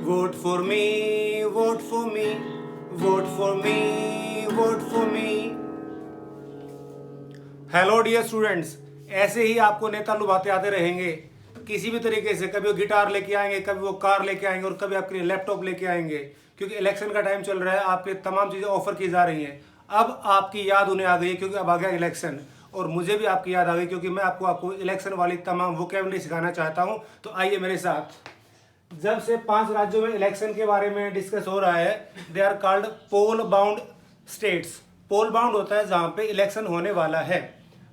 Vote for me, vote for me, vote for me, vote for me. Hello dear students, ऐसे ही आपको नेता लुभाते आते रहेंगे किसी भी तरीके से। कभी वो गिटार लेके आएंगे, कभी वो कार लेके आएंगे और कभी आपके लिए लैपटॉप लेके आएंगे, क्योंकि इलेक्शन का टाइम चल रहा है। आपके तमाम चीज़ें ऑफर की जा रही हैं। अब आपकी याद उन्हें आ गई क्योंकि अब आ गया इलेक्शन, और मुझे भी आपकी याद आ गई क्योंकि मैं आपको इलेक्शन वाली तमाम वोकेबलरी सिखाना चाहता हूँ। तो आइए मेरे साथ। जब से 5 राज्यों में इलेक्शन के बारे में डिस्कस हो रहा है, they are called poll bound states. Poll bound होता है जहां पे इलेक्शन होने वाला है।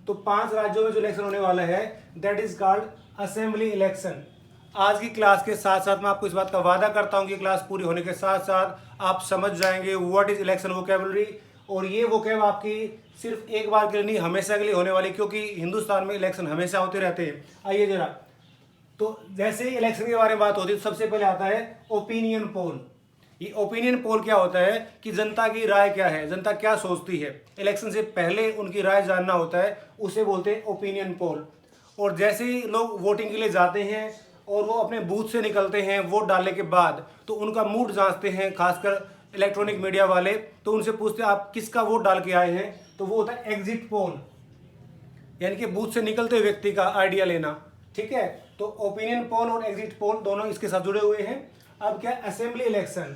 तो 5 राज्यों में जो इलेक्शन होने वाला है that is called assembly election. आज की क्लास के साथ साथ मैं आपको इस बात का वादा करता हूं कि क्लास पूरी होने के साथ साथ आप समझ जाएंगे व्हाट इज इलेक्शन वोकेबलरी। और ये वोकेब आपकी सिर्फ एक बार के लिए नहीं, हमेशा के लिए होने वाली, क्योंकि हिंदुस्तान में इलेक्शन हमेशा होते रहते हैं। आइए जरा, तो जैसे ही इलेक्शन के बारे में बात होती है तो सबसे पहले आता है ओपिनियन पोल। ये ओपिनियन पोल क्या होता है कि जनता की राय क्या है, जनता क्या सोचती है, इलेक्शन से पहले उनकी राय जानना होता है, उसे बोलते हैं ओपिनियन पोल। और जैसे ही लोग वोटिंग के लिए जाते हैं और वो अपने बूथ से निकलते हैं वोट डालने के बाद, तो उनका मूड जांचते हैं, खासकर इलेक्ट्रॉनिक मीडिया वाले। तो उनसे पूछते हैं आप किसका वोट डाल के आए हैं, तो वो होता है एग्जिट पोल, यानी कि बूथ से निकलते हुए व्यक्ति का आइडिया लेना। ठीक है, तो ओपिनियन पोल और एग्जिट पोल दोनों इसके साथ जुड़े हुए हैं। अब क्या असेंबली इलेक्शन।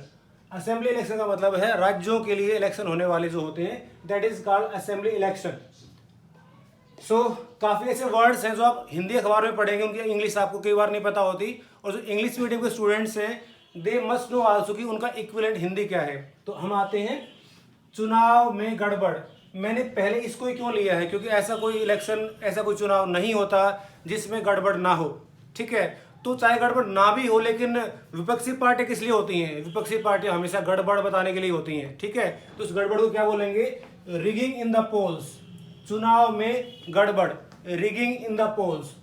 असेंबली इलेक्शन का मतलब है राज्यों के लिए इलेक्शन होने वाले जो होते हैं, that is called assembly election. So काफ़ी ऐसे वर्ड्स हैं जो आप हिंदी अखबार में पढ़ेंगे, उनकी इंग्लिश आपको कई बार नहीं पता होती। और जो इंग्लिश मीडियम के स्टूडेंट्स हैं दे मस्ट नो आल्सो कि उनका इक्विवेलेंट हिंदी क्या है। तो हम आते हैं चुनाव में गड़बड़। मैंने पहले इसको ही क्यों लिया है, क्योंकि ऐसा कोई इलेक्शन, ऐसा कोई चुनाव नहीं होता जिसमें गड़बड़ ना हो। ठीक है, तो चाहे गड़बड़ ना भी हो, लेकिन विपक्षी पार्टी किस लिए होती हैं? विपक्षी पार्टियां हमेशा गड़बड़ बताने के लिए होती हैं। ठीक है, तो उस गड़बड़ को क्या बोलेंगे? Rigging in the polls. चुनाव में गड़बड़, रिगिंग इन द पोल्स।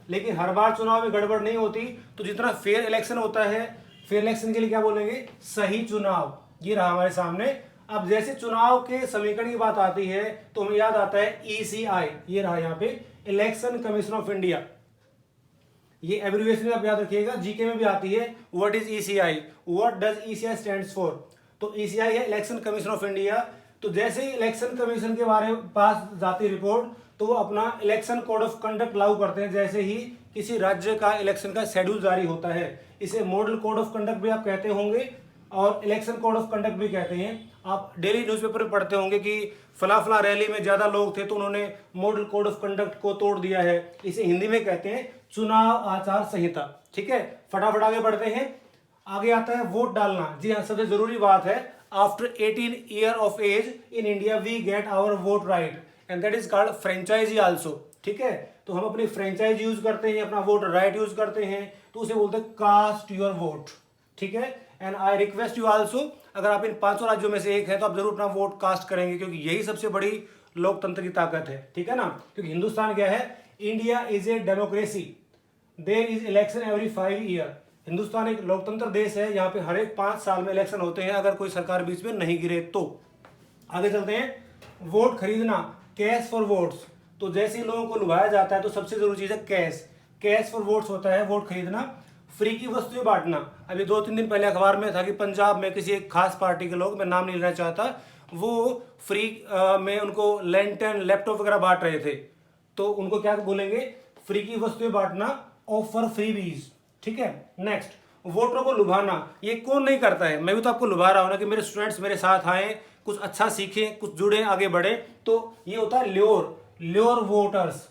लेकिन हर बार चुनाव में गड़बड़ नहीं होती, तो जितना फेयर इलेक्शन होता है, फेयर इलेक्शन के लिए क्या बोलेंगे? सही चुनाव। ये रहा हमारे सामने। अब जैसे चुनाव के समीकरण की बात आती है तो हमें याद आता है ECI। ये रहा यहाँ पे इलेक्शन कमीशन ऑफ इंडिया। ये एब्रिविएशन आप याद रखिएगा, जीके में भी आती है। What is ECI, what does ECI stands for? तो ECI है इलेक्शन कमीशन ऑफ इंडिया। तो जैसे ही इलेक्शन कमीशन के बारे में पास जाती रिपोर्ट, तो वो अपना इलेक्शन कोड ऑफ कंडक्ट लागू करते हैं। जैसे ही किसी राज्य का इलेक्शन का शेड्यूल जारी होता है, इसे मॉडल कोड ऑफ कंडक्ट भी आप कहते होंगे और इलेक्शन कोड ऑफ कंडक्ट भी कहते हैं। आप डेली न्यूज़पेपर में पढ़ते होंगे कि फला फला रैली में ज्यादा लोग थे तो उन्होंने मॉडल कोड ऑफ कंडक्ट को तोड़ दिया है। इसे हिंदी में कहते हैं चुनाव आचार संहिता। ठीक है, फटाफट आगे बढ़ते हैं। आगे आता है वोट डालना। जी हाँ, सबसे जरूरी बात है। After 18 year of age in India we get our vote right and that is called franchisee also. ठीक है, तो हम अपनी फ्रेंचाइज यूज करते हैं, अपना वोट राइट यूज करते हैं, तो उसे बोलते हैं कास्ट योर वोट। ठीक है, and I request you also, अगर आप इन 5 राज्यों में से एक है तो आप जरूर अपना वोट कास्ट करेंगे, क्योंकि यही सबसे बड़ी लोकतंत्र की ताकत है। ठीक है ना, क्योंकि हिंदुस्तान क्या है? India is a democracy, there is election every 5 year. Hindustan एक लोकतंत्र देश है, यहाँ पे हर एक 5 साल में इलेक्शन होते हैं, अगर कोई सरकार बीच में नहीं गिरे तो। आगे चलते हैं। वोट खरीदना, कैश फॉर वोट्स। तो जैसे ही लोगों को लुभाया जाता है तो सबसे जरूरी चीज है कैश। कैश फॉर वोट्स होता है वोट खरीदना। फ्री की वस्तुएं बांटना। अभी 2-3 दिन पहले अखबार में था कि पंजाब में किसी एक खास पार्टी के लोग, मैं नाम नहीं लेना चाहता, वो फ्री में उनको लैंटर्न, लैपटॉप वगैरह बांट रहे थे। तो उनको क्या बोलेंगे? फ्री की वस्तुएं बांटना, ऑफर फ्रीबीज। ठीक है, नेक्स्ट, वोटरों को लुभाना। ये कौन नहीं करता है? मैं भी तो आपको लुभा रहा हूं ना कि मेरे स्टूडेंट्स मेरे साथ आए, कुछ अच्छा सीखें, कुछ जुड़े, आगे बढ़े। तो ये होता है ल्योर, ल्योर वोटर्स।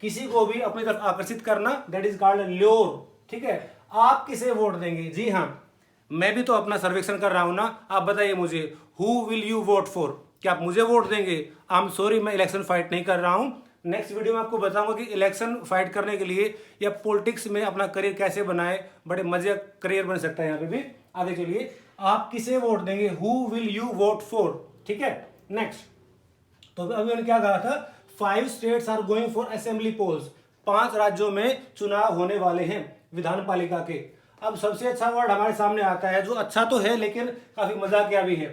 किसी को भी अपनी तरफ आकर्षित करना, दैट इज कॉल्ड ल्योर। ठीक है, आप किसे वोट देंगे? जी हाँ, मैं भी तो अपना सर्वेक्षण कर रहा हूं ना। आप बताइए मुझे, who will you won't for? क्या आप मुझे वोट देंगे? आई एम सॉरी, मैं इलेक्शन फाइट नहीं कर रहा हूं। नेक्स्ट वीडियो में आपको बताऊंगा कि इलेक्शन फाइट करने के लिए या पॉलिटिक्स में अपना करियर कैसे बनाए, बड़े मजे करियर बन सकता है यहाँ पे भी। आगे चलिए, आप किसे वोट देंगे? Who will you won't for? ठीक है, नेक्स्ट। तो अभी मैंने क्या कहा था? 5 states are going for assembly polls. 5 राज्यों में चुनाव होने वाले हैं विधान पालिका के। अब सबसे अच्छा वर्ड हमारे सामने आता है, जो अच्छा तो है लेकिन काफी मजाकिया भी है।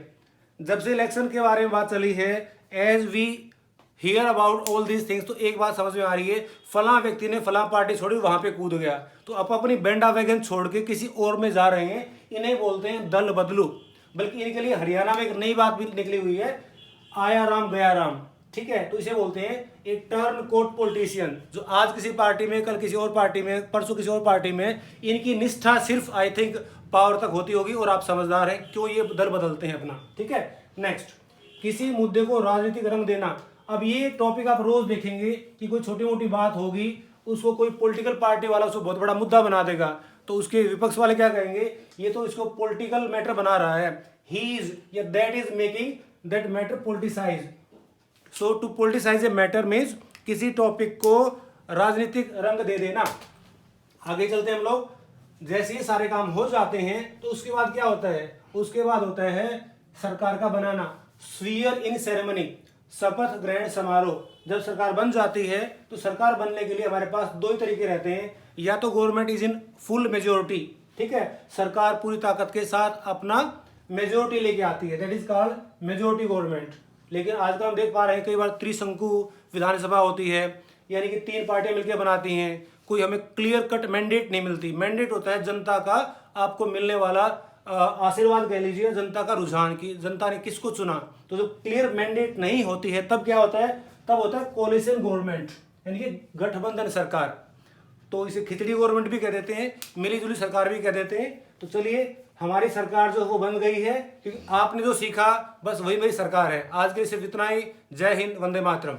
जब से इलेक्शन के बारे में बात चली है, as we hear about all these things, तो एक बात समझ में आ रही है, फला व्यक्ति ने फला पार्टी छोड़ी, वहां पे कूद गया, तो आप अपनी बेंडा वैगन छोड़ के किसी और में जा रहे हैं, इन्हें बोलते हैं दल बदलू। बल्कि इनके लिए हरियाणा में एक नई बात भी निकली हुई है, आया राम गया राम, ठीक है, तो इसे बोलते हैं एक टर्न कोट पॉलिटिशियन, जो आज किसी पार्टी में, कल किसी और पार्टी में, परसों किसी और पार्टी में, इनकी निष्ठा सिर्फ आई थिंक पावर तक होती होगी, और आप समझदार हैं क्यों ये दल बदलते हैं अपना, ठीक है। नेक्स्ट, किसी मुद्दे को राजनीतिक रंग देना। अब ये टॉपिक आप रोज देखेंगे कि कोई छोटी मोटी बात होगी, उसको कोई पॉलिटिकल पार्टी वाला उसको बहुत बड़ा मुद्दा बना देगा, तो उसके विपक्ष वाले क्या कहेंगे, ये तो इसको पॉलिटिकल मैटर बना रहा है, ही इज या that is making that matter politicise. So to politicise a matter means किसी टॉपिक को राजनीतिक रंग दे देना। आगे चलते हैं हम लोग। जैसे ये सारे काम हो जाते हैं तो उसके बाद क्या होता है, उसके बाद होता है सरकार का बनाना, स्वीयर इन सेरेमनी, शपथ ग्रहण समारोह। जब सरकार बन जाती है तो सरकार बनने के लिए हमारे पास दो ही तरीके रहते हैं, या तो government is in full majority, ठीक है, सरकार पूरी ताकत के साथ अपना मेजोरिटी लेके आती है, that is called majority government. लेकिन आजकल हम देख पा रहे हैं कई बार त्रिशंकु विधानसभा होती है, यानी कि 3 पार्टियां मिलकर बनाती हैं, कोई हमें क्लियर कट मैंडेट नहीं मिलती। मैंडेट होता है जनता का आपको मिलने वाला आशीर्वाद कह लीजिए, जनता का रुझान की जनता ने किसको चुना। तो जब क्लियर मैंडेट नहीं होती है तब क्या होता है, तब होता है कोलिशन गवर्नमेंट, यानी कि गठबंधन सरकार। तो इसे खिचड़ी गवर्नमेंट भी कह देते हैं, मिली जुली सरकार भी कह देते हैं। तो चलिए, हमारी सरकार जो वो बन गई है, क्योंकि आपने जो सीखा बस वही मेरी सरकार है। आज के लिए सिर्फ इतना ही। जय हिंद, वंदे मातरम।